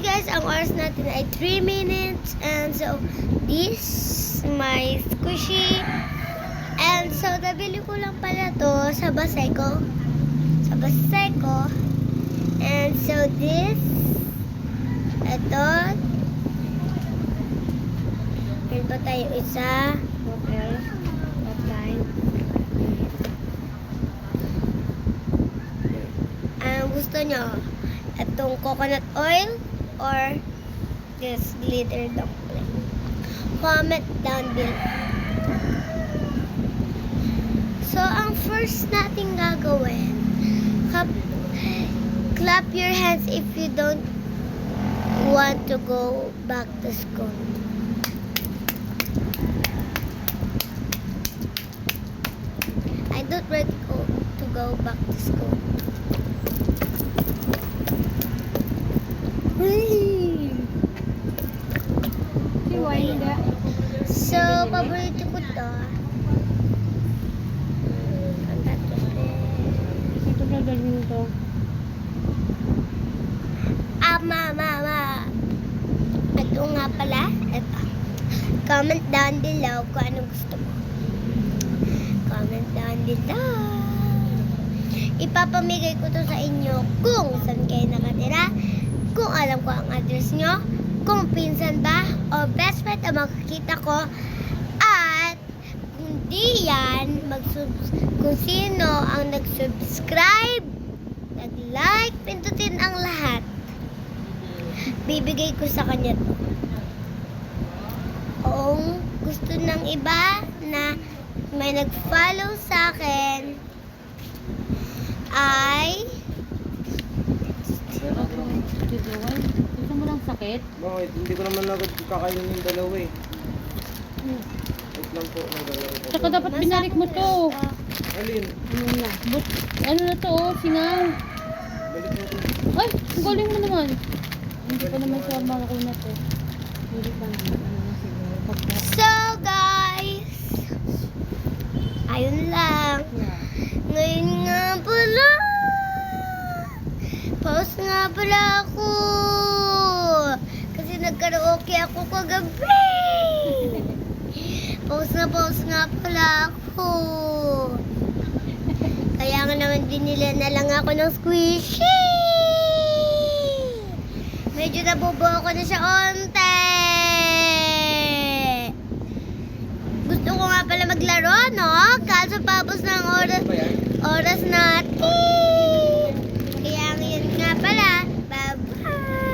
guys, ang oras natin ay 3 minutes. And so, this my squishy. And so, nabili ko lang pala to sa Baseco. And so, this, ito. Meron pa tayo isa. Hotel. Hotline. Ang gusto nyo, itong coconut oil or this glitter dumpling. Comment down below. So, ang first natin gagawin, clap your hands if you don't want to go back to school. I don't want to go back to school. Si Wanda. So, paborito ko to. Ang tatlo. Ito na galing to. Mama. Ito nga pala. Ito. Comment down below kung ano gusto mo. Comment down below. Ipapamigay ko to sa inyo kung saan kayo nakatira, kung alam ko ang address nyo, kung pinsan ba o best friend ang makikita ko, at kung di yan, kung sino ang nag-subscribe, nag-like, pindutin ang lahat. Bibigay ko sa kanya to. Kung gusto ng iba na may nag-follow sa akin, ay Gusto mo lang sakit? Bakit? Hindi ko naman agad kakainin yung dalawa eh. Wait lang po ng dalawa. Saka dapat binalik mo to. Alin? Ano na? Ano na to? Singaw. Balik mo to. Ay! Ang galing mo naman. Hindi pa naman siya malaki na to. Hindi pa naman. Ano na siguro. So guys, ayun lang. Ngayon nga pala, pause nga pala ako. Kasi nagkaraoke ako kagabi. Pause nga pala ako. Kaya nga naman binili na lang ako ng squishy. Medyo nabubo ako na siya onte. Gusto ko nga pala maglaro, no? Kaso papos ng oras natin.